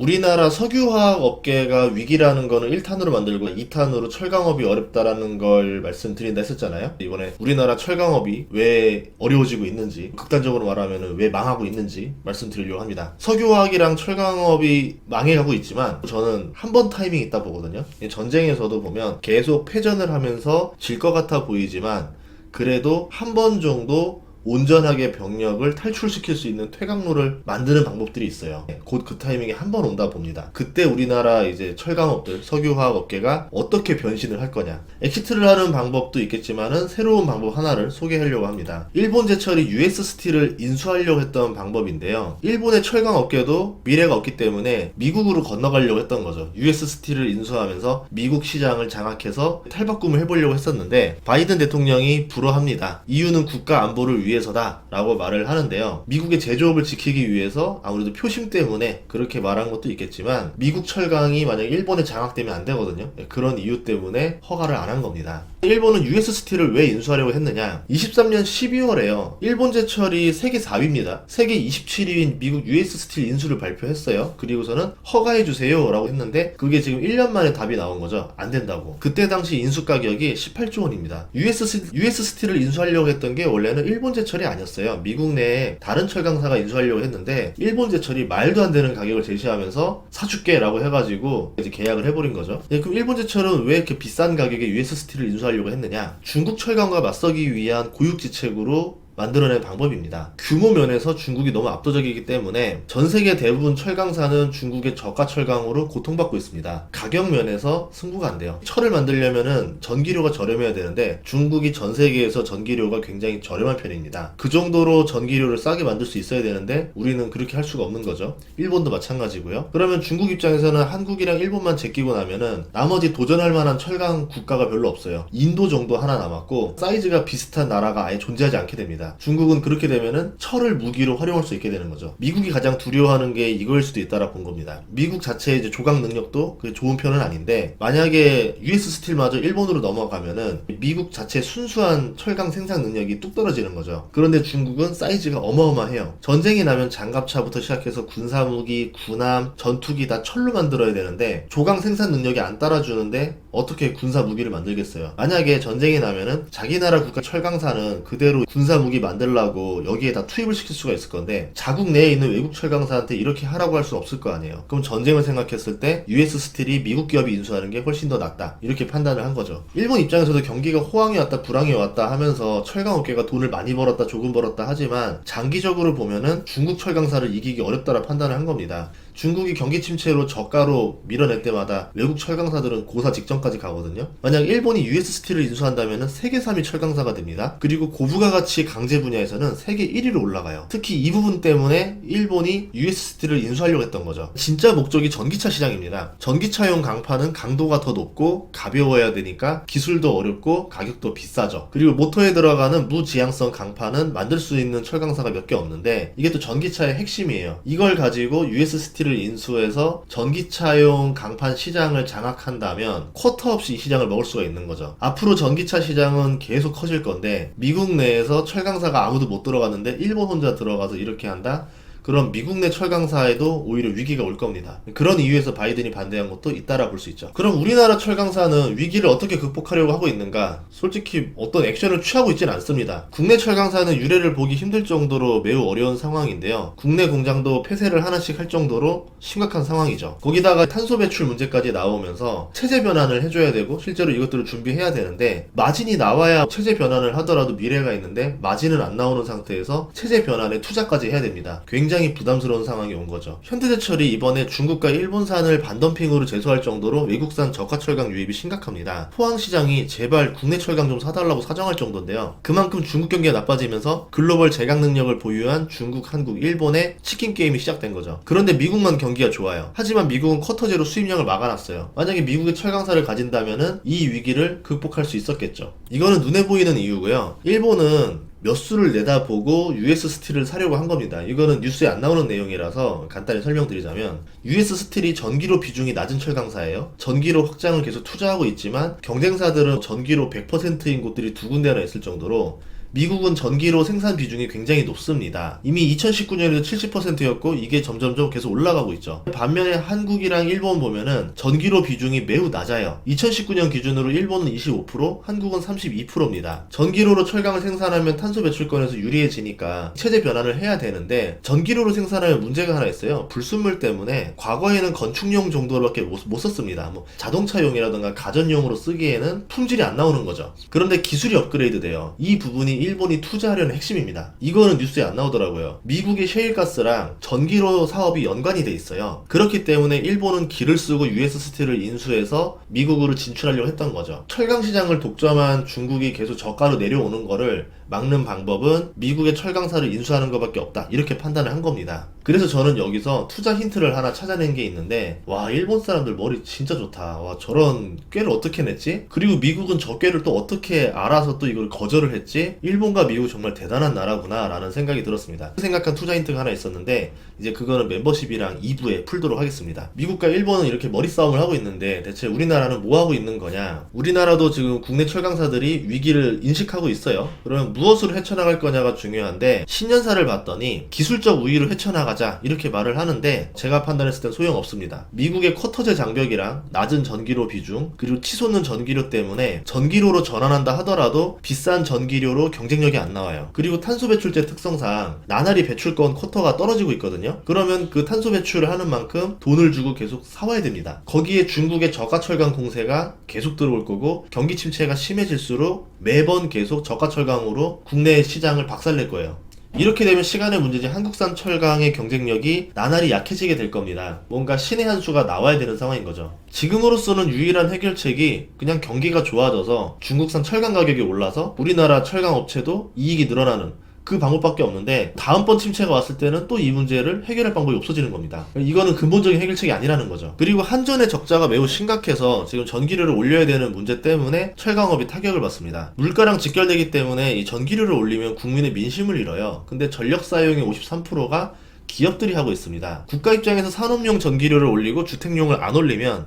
우리나라 석유화학 업계가 위기라는 거는 1탄으로 만들고 2탄으로 철강업이 어렵다라는 걸 말씀드린다 했었잖아요. 이번에 우리나라 철강업이 왜 어려워지고 있는지, 극단적으로 말하면 왜 망하고 있는지 말씀드리려고 합니다. 석유화학이랑 철강업이 망해가고 있지만 저는 한 번 타이밍이 있다 보거든요. 전쟁에서도 보면 계속 패전을 하면서 질 것 같아 보이지만 그래도 한 번 정도 온전하게 병력을 탈출시킬 수 있는 퇴각로를 만드는 방법들이 있어요. 곧 그 타이밍에 한 번 온다 봅니다. 그때 우리나라 이제 철강업들, 석유화학 업계가 어떻게 변신을 할 거냐. 엑시트를 하는 방법도 있겠지만은 새로운 방법 하나를 소개하려고 합니다. 일본 제철이 US 스틸을 인수하려고 했던 방법인데요. 일본의 철강 업계도 미래가 없기 때문에 미국으로 건너가려고 했던 거죠. US 스틸을 인수하면서 미국 시장을 장악해서 탈바꿈을 해보려고 했었는데 바이든 대통령이 불허합니다. 이유는 국가 안보를 위해서다 라고 말을 하는데요. 미국의 제조업을 지키기 위해서 아무래도 표심 때문에 그렇게 말한 것도 있겠지만 미국 철강이 만약 일본에 장악되면 안 되거든요. 그런 이유 때문에 허가를 안 한 겁니다. 일본은 US 스틸을 왜 인수하려고 했느냐. 23년 12월에요. 일본 제철이 세계 4위입니다. 세계 27위인 미국 US 스틸 인수를 발표했어요. 그리고서는 허가해주세요 라고 했는데 그게 지금 1년 만에 답이 나온 거죠. 안 된다고. 그때 당시 인수 가격이 18조 원입니다. US 스틸을 인수하려고 했던 게 원래는 일본 제철이 아니었어요. 미국 내에 다른 철강사가 인수하려고 했는데 일본 제철이 말도 안 되는 가격을 제시하면서 사줄게 라고 해가지고 이제 계약을 해버린 거죠. 그럼 일본 제철은 왜 이렇게 비싼 가격에 US 스틸을 인수하려고 했느냐. 중국 철강과 맞서기 위한 고육지책으로 만들어낸 방법입니다. 규모 면에서 중국이 너무 압도적이기 때문에 전 세계 대부분 철강사는 중국의 저가 철강으로 고통받고 있습니다. 가격 면에서 승부가 안 돼요. 철을 만들려면은 전기료가 저렴해야 되는데 중국이 전 세계에서 전기료가 굉장히 저렴한 편입니다. 그 정도로 전기료를 싸게 만들 수 있어야 되는데 우리는 그렇게 할 수가 없는 거죠. 일본도 마찬가지고요. 그러면 중국 입장에서는 한국이랑 일본만 제끼고 나면은 나머지 도전할 만한 철강 국가가 별로 없어요. 인도 정도 하나 남았고 사이즈가 비슷한 나라가 아예 존재하지 않게 됩니다. 중국은 그렇게 되면은 철을 무기로 활용할 수 있게 되는 거죠. 미국이 가장 두려워하는 게 이거일 수도 있다라 본 겁니다. 미국 자체의 이제 조각 능력도 좋은 편은 아닌데 만약에 US 스틸마저 일본으로 넘어가면은 미국 자체 순수한 철강 생산 능력이 뚝 떨어지는 거죠. 그런데 중국은 사이즈가 어마어마해요. 전쟁이 나면 장갑차부터 시작해서 군사무기, 군함, 전투기 다 철로 만들어야 되는데 조각 생산 능력이 안 따라주는데 어떻게 군사무기를 만들겠어요. 만약에 전쟁이 나면은 자기 나라 국가 철강사는 그대로 군사무기 만들라고 여기에다 투입을 시킬 수가 있을 건데 자국 내에 있는 외국 철강사한테 이렇게 하라고 할 수는 없을 거 아니에요. 그럼 전쟁을 생각했을 때 US 스틸이 미국 기업이 인수하는 게 훨씬 더 낫다 이렇게 판단을 한 거죠. 일본 입장에서도 경기가 호황이 왔다 불황이 왔다 하면서 철강업계가 돈을 많이 벌었다 조금 벌었다 하지만 장기적으로 보면은 중국 철강사를 이기기 어렵다라 판단을 한 겁니다. 중국이 경기 침체로 저가로 밀어낼 때마다 외국 철강사들은 고사 직전까지 가거든요. 만약 일본이 US 스틸을 인수한다면 세계 3위 철강사가 됩니다. 그리고 고부가 가치 강제 분야에서는 세계 1위로 올라가요. 특히 이 부분 때문에 일본이 US 스틸을 인수하려고 했던 거죠. 진짜 목적이 전기차 시장입니다. 전기차용 강판은 강도가 더 높고 가벼워야 되니까 기술도 어렵고 가격도 비싸죠. 그리고 모터에 들어가는 무지향성 강판은 만들 수 있는 철강사가 몇 개 없는데 이게 또 전기차의 핵심이에요. 이걸 가지고 US 스틸 를 인수해서 전기차용 강판 시장을 장악한다면 쿼터 없이 이 시장을 먹을 수가 있는 거죠. 앞으로 전기차 시장은 계속 커질 건데 미국 내에서 철강사가 아무도 못 들어갔는데 일본 혼자 들어가서 이렇게 한다? 그럼 미국 내 철강사에도 오히려 위기가 올 겁니다. 그런 이유에서 바이든이 반대한 것도 잇따라 볼 수 있죠. 그럼 우리나라 철강사는 위기를 어떻게 극복하려고 하고 있는가? 솔직히 어떤 액션을 취하고 있지는 않습니다. 국내 철강사는 유례를 보기 힘들 정도로 매우 어려운 상황인데요. 국내 공장도 폐쇄를 하나씩 할 정도로 심각한 상황이죠. 거기다가 탄소 배출 문제까지 나오면서 체제 변환을 해줘야 되고 실제로 이것들을 준비해야 되는데 마진이 나와야 체제 변환을 하더라도 미래가 있는데 마진은 안 나오는 상태에서 체제 변환에 투자까지 해야 됩니다. 굉장히 부담스러운 상황이 온 거죠. 현대제철이 이번에 중국과 일본산을 반덤핑으로 제소할 정도로 외국산 저가 철강 유입이 심각합니다. 포항시장이 제발 국내 철강 좀 사달라고 사정할 정도인데요. 그만큼 중국 경기가 나빠지면서 글로벌 제강 능력을 보유한 중국, 한국, 일본의 치킨 게임이 시작된 거죠. 그런데 미국만 경기가 좋아요. 하지만 미국은 쿼터제로 수입량을 막아놨어요. 만약에 미국의 철강사를 가진다면은 이 위기를 극복할 수 있었겠죠. 이거는 눈에 보이는 이유고요. 일본은 몇 수를 내다보고 US 스틸을 사려고 한 겁니다. 이거는 뉴스에 안 나오는 내용이라서 간단히 설명드리자면 US 스틸이 전기료 비중이 낮은 철강사예요. 전기료 확장을 계속 투자하고 있지만 경쟁사들은 전기료 100%인 곳들이 두 군데나 있을 정도로 미국은 전기료 생산 비중이 굉장히 높습니다. 이미 2019년에도 70%였고 이게 점점점 계속 올라가고 있죠. 반면에 한국이랑 일본 보면은 전기료 비중이 매우 낮아요. 2019년 기준으로 일본은 25%, 한국은 32%입니다. 전기료로 철강을 생산하면 탄소 배출권에서 유리해지니까 체제 변환을 해야 되는데 전기료로 생산하면 문제가 하나 있어요. 불순물 때문에 과거에는 건축용 정도로밖에 못 썼습니다. 뭐 자동차용이라든가 가전용으로 쓰기에는 품질이 안 나오는 거죠. 그런데 기술이 업그레이드 돼요. 이 부분이 일본이 투자하려는 핵심입니다. 이거는 뉴스에 안 나오더라고요. 미국의 셰일가스랑 전기료 사업이 연관이 돼 있어요. 그렇기 때문에 일본은 기를 쓰고 US 스틸을 인수해서 미국으로 진출하려고 했던 거죠. 철강 시장을 독점한 중국이 계속 저가로 내려오는 거를 막는 방법은 미국의 철강사를 인수하는 것밖에 없다, 이렇게 판단을 한 겁니다. 그래서 저는 여기서 투자 힌트를 하나 찾아낸 게 있는데, 와, 일본 사람들 머리 진짜 좋다. 와, 저런 꾀를 어떻게 냈지? 그리고 미국은 저 꾀를 또 어떻게 알아서 또 이걸 거절을 했지? 일본과 미국 정말 대단한 나라구나 라는 생각이 들었습니다. 생각한 투자 힌트가 하나 있었는데 이제 그거는 멤버십이랑 2부에 풀도록 하겠습니다. 미국과 일본은 이렇게 머리 싸움을 하고 있는데 대체 우리나라는 뭐 하고 있는 거냐? 우리나라도 지금 국내 철강사들이 위기를 인식하고 있어요. 그러면 무엇으로 헤쳐나갈 거냐가 중요한데, 신년사를 봤더니 기술적 우위로 헤쳐나가자 이렇게 말을 하는데 제가 판단했을 땐 소용없습니다. 미국의 쿼터제 장벽이랑 낮은 전기료 비중, 그리고 치솟는 전기료 때문에 전기료로 전환한다 하더라도 비싼 전기료로 경쟁력이 안 나와요. 그리고 탄소 배출제 특성상 나날이 배출권 쿼터가 떨어지고 있거든요. 그러면 그 탄소 배출을 하는 만큼 돈을 주고 계속 사와야 됩니다. 거기에 중국의 저가 철강 공세가 계속 들어올 거고 경기 침체가 심해질수록 매번 계속 저가 철강으로 국내 시장을 박살낼 거예요. 이렇게 되면 시간의 문제지 한국산 철강의 경쟁력이 나날이 약해지게 될 겁니다. 뭔가 신의 한 수가 나와야 되는 상황인 거죠. 지금으로서는 유일한 해결책이 그냥 경기가 좋아져서 중국산 철강 가격이 올라서 우리나라 철강 업체도 이익이 늘어나는 그 방법밖에 없는데, 다음번 침체가 왔을 때는 또 이 문제를 해결할 방법이 없어지는 겁니다. 이거는 근본적인 해결책이 아니라는 거죠. 그리고 한전의 적자가 매우 심각해서 지금 전기료를 올려야 되는 문제 때문에 철강업이 타격을 받습니다. 물가랑 직결되기 때문에 이 전기료를 올리면 국민의 민심을 잃어요. 근데 전력 사용의 53%가 기업들이 하고 있습니다. 국가 입장에서 산업용 전기료를 올리고 주택용을 안 올리면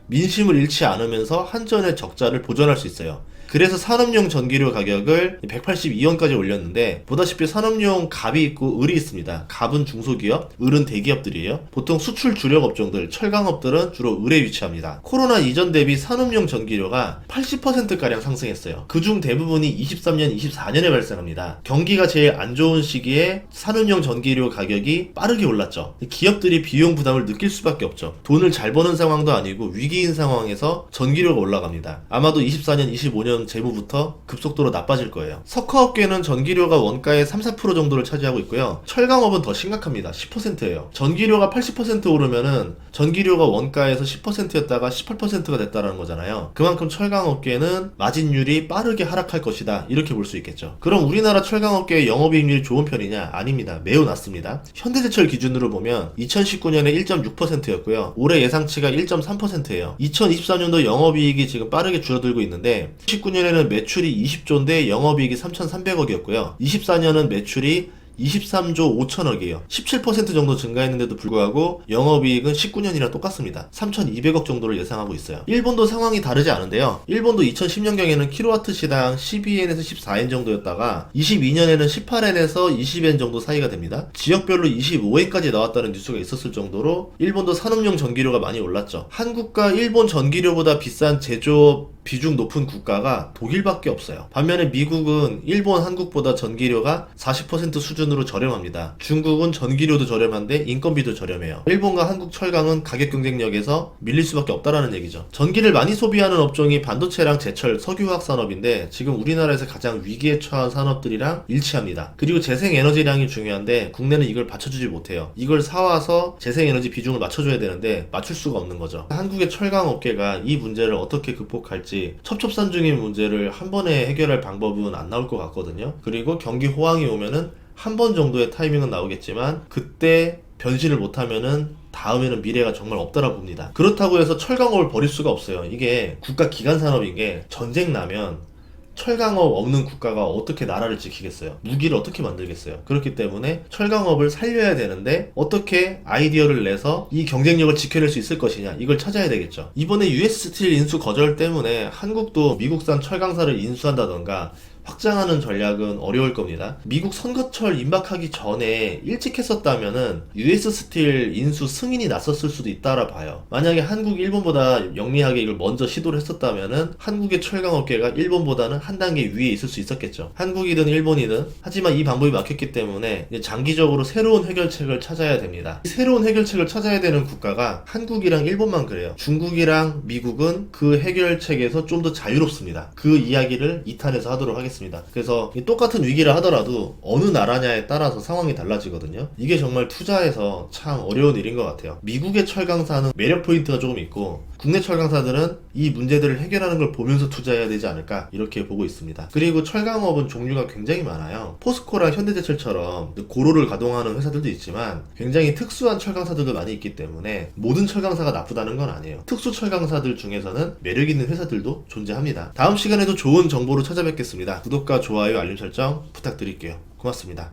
민심을 잃지 않으면서 한전의 적자를 보전할 수 있어요. 그래서 산업용 전기료 가격을 182원까지 올렸는데, 보다시피 산업용 갑이 있고 을이 있습니다. 갑은 중소기업, 을은 대기업들이에요. 보통 수출 주력 업종들, 철강업들은 주로 을에 위치합니다. 코로나 이전 대비 산업용 전기료가 80%가량 상승했어요. 그중 대부분이 23년, 24년에 발생합니다. 경기가 제일 안 좋은 시기에 산업용 전기료 가격이 빠르게 올랐죠. 기업들이 비용 부담을 느낄 수밖에 없죠. 돈을 잘 버는 상황도 아니고 위기인 상황에서 전기료가 올라갑니다. 아마도 24년, 25년 재무부터 급속도로 나빠질 거예요. 석화업계는 전기료가 원가의 3-4% 정도를 차지하고 있고요. 철강업은 더 심각합니다. 10%예요. 전기료가 80% 오르면은 전기료가 원가에서 10%였다가 18%가 됐다는 거잖아요. 그만큼 철강업계는 마진율이 빠르게 하락할 것이다, 이렇게 볼 수 있겠죠. 그럼 우리나라 철강업계의 영업이익률이 좋은 편이냐? 아닙니다. 매우 낮습니다. 현대제철 기준으로 보면 2019년에 1.6%였고요. 올해 예상치가 1.3%예요. 2024년도 영업이익이 지금 빠르게 줄어들고 있는데, 19년에는 매출이 20조인데 영업이익이 3,300억이었고요. 24년은 매출이 23조 5천억이에요. 17% 정도 증가했는데도 불구하고 영업이익은 19년이랑 똑같습니다. 3,200억 정도를 예상하고 있어요. 일본도 상황이 다르지 않은데요. 일본도 2010년경에는 킬로와트 시당 12엔에서 14엔 정도였다가 22년에는 18엔에서 20엔 정도 사이가 됩니다. 지역별로 25엔까지 나왔다는 뉴스가 있었을 정도로 일본도 산업용 전기료가 많이 올랐죠. 한국과 일본 전기료보다 비싼 제조업 비중 높은 국가가 독일밖에 없어요. 반면에 미국은 일본, 한국보다 전기료가 40% 수준으로 저렴합니다. 중국은 전기료도 저렴한데 인건비도 저렴해요. 일본과 한국 철강은 가격 경쟁력에서 밀릴 수밖에 없다라는 얘기죠. 전기를 많이 소비하는 업종이 반도체랑 제철, 석유화학 산업인데 지금 우리나라에서 가장 위기에 처한 산업들이랑 일치합니다. 그리고 재생에너지량이 중요한데 국내는 이걸 받쳐주지 못해요. 이걸 사와서 재생에너지 비중을 맞춰줘야 되는데 맞출 수가 없는 거죠. 한국의 철강 업계가 이 문제를 어떻게 극복할지, 첩첩산중인 문제를 한 번에 해결할 방법은 안 나올 것 같거든요. 그리고 경기 호황이 오면은 한 번 정도의 타이밍은 나오겠지만 그때 변신을 못하면은 다음에는 미래가 정말 없다라 봅니다. 그렇다고 해서 철강업을 버릴 수가 없어요. 이게 국가 기간 산업인 게, 전쟁 나면 철강업 없는 국가가 어떻게 나라를 지키겠어요? 무기를 어떻게 만들겠어요? 그렇기 때문에 철강업을 살려야 되는데 어떻게 아이디어를 내서 이 경쟁력을 지켜낼 수 있을 것이냐, 이걸 찾아야 되겠죠. 이번에 US 스틸 인수 거절 때문에 한국도 미국산 철강사를 인수한다던가 확장하는 전략은 어려울 겁니다. 미국 선거철 임박하기 전에 일찍 했었다면은 US 스틸 인수 승인이 났었을 수도 있다라 봐요. 만약에 한국이 일본보다 영리하게 이걸 먼저 시도를 했었다면은 한국의 철강업계가 일본보다는 한 단계 위에 있을 수 있었겠죠. 한국이든 일본이든. 하지만 이 방법이 막혔기 때문에 이제 장기적으로 새로운 해결책을 찾아야 됩니다. 새로운 해결책을 찾아야 되는 국가가 한국이랑 일본만 그래요. 중국이랑 미국은 그 해결책에서 좀 더 자유롭습니다. 그 이야기를 2탄에서 하도록 하겠습니다. 그래서 똑같은 위기를 하더라도 어느 나라냐에 따라서 상황이 달라지거든요. 이게 정말 투자해서 참 어려운 일인 것 같아요. 미국의 철강사는 매력 포인트가 조금 있고 국내 철강사들은 이 문제들을 해결하는 걸 보면서 투자해야 되지 않을까 이렇게 보고 있습니다. 그리고 철강업은 종류가 굉장히 많아요. 포스코랑 현대제철처럼 고로를 가동하는 회사들도 있지만 굉장히 특수한 철강사들도 많이 있기 때문에 모든 철강사가 나쁘다는 건 아니에요. 특수 철강사들 중에서는 매력 있는 회사들도 존재합니다. 다음 시간에도 좋은 정보로 찾아뵙겠습니다. 구독과 좋아요, 알림 설정 부탁드릴게요. 고맙습니다.